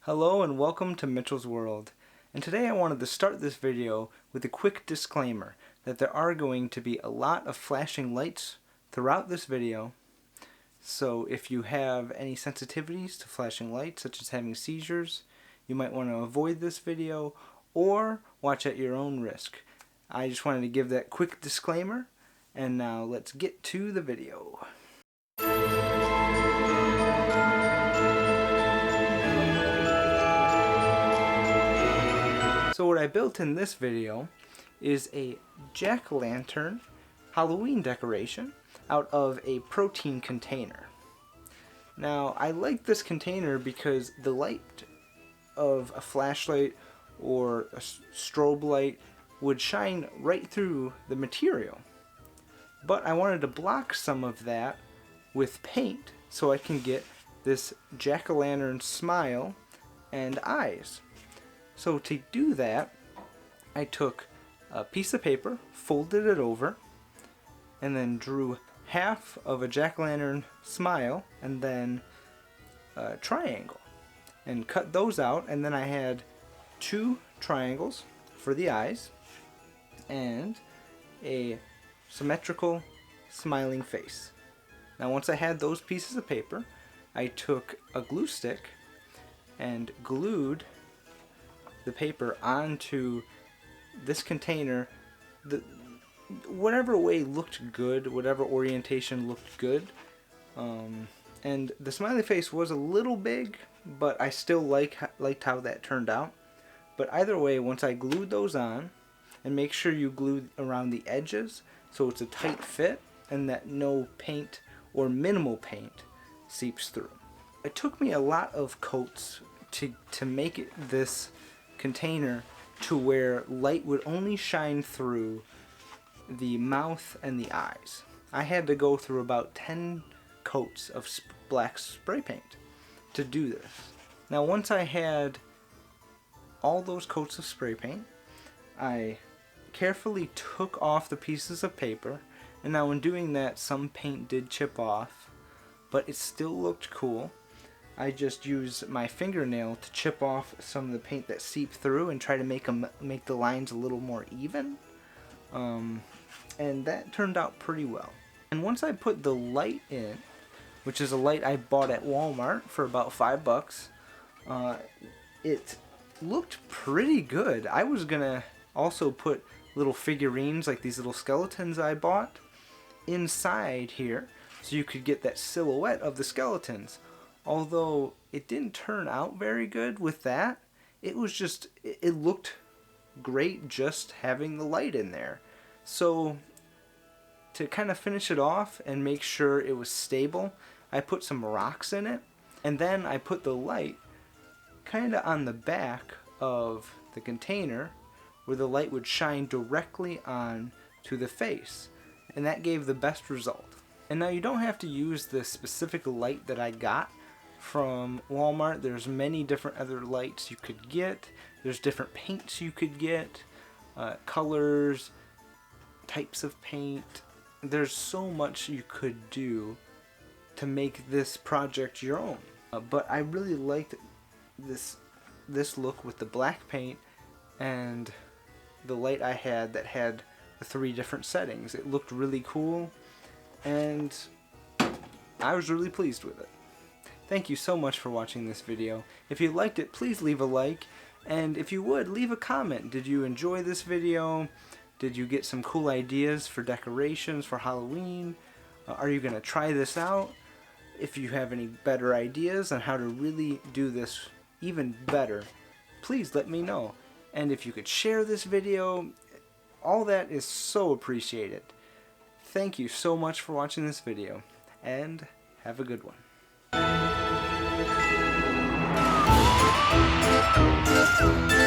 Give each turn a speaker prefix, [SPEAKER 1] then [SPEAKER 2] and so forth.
[SPEAKER 1] Hello and welcome to Mitchell's World. And today I wanted to start this video with a quick disclaimer that there are going to be a lot of flashing lights throughout this video. So if you have any sensitivities to flashing lights, such as having seizures, you might want to avoid this video or watch at your own risk. I just wanted to give that quick disclaimer, and now let's get to the video. So what I built in this video is a jack-o'-lantern Halloween decoration out of a protein container. Now I like this container because the light of a flashlight or a strobe light would shine right through the material. But I wanted to block some of that with paint so I can get this jack-o'-lantern smile and eyes. So to do that, I took a piece of paper, folded it over, and then drew half of a jack-o'-lantern smile and then a triangle, and cut those out. And then I had two triangles for the eyes and a symmetrical smiling face. Now once I had those pieces of paper, I took a glue stick and glued the paper onto this container. Whatever way looked good, whatever orientation looked good. And the smiley face was a little big, but I still liked how that turned out. But either way, once I glued those on, and make sure you glue around the edges so it's a tight fit and that no paint or minimal paint seeps through. It took me a lot of coats to make this container to where light would only shine through the mouth and the eyes. I had to go through about 10 coats of black spray paint to do this. Now once I had all those coats of spray paint, I carefully took off the pieces of paper, and now in doing that some paint did chip off, but it still looked cool. I just used my fingernail to chip off some of the paint that seeped through and try to make the lines a little more even. And that turned out pretty well. And once I put the light in, which is a light I bought at Walmart for about $5, it looked pretty good. I was gonna also put little figurines, like these little skeletons I bought, inside here so you could get that silhouette of the skeletons. Although it didn't turn out very good with that, it looked great just having the light in there. So to kind of finish it off and make sure it was stable, I put some rocks in it, and then I put the light kind of on the back of the container where the light would shine directly on to the face, and that gave the best result. And now you don't have to use the specific light that I got from Walmart. There's many different other lights you could get. There's different paints you could get, colors, types of paint. There's so much you could do to make this project your own. But I really liked this look with the black paint and the light I had that had the 3 different settings. It looked really cool, and I was really pleased with it. Thank you so much for watching this video. If you liked it, please leave a like, and if you would, leave a comment. Did you enjoy this video? Did you get some cool ideas for decorations for Halloween? Are you going to try this out? If you have any better ideas on how to really do this even better, please let me know. And if you could share this video, all that is so appreciated. Thank you so much for watching this video, and have a good one. Thank you.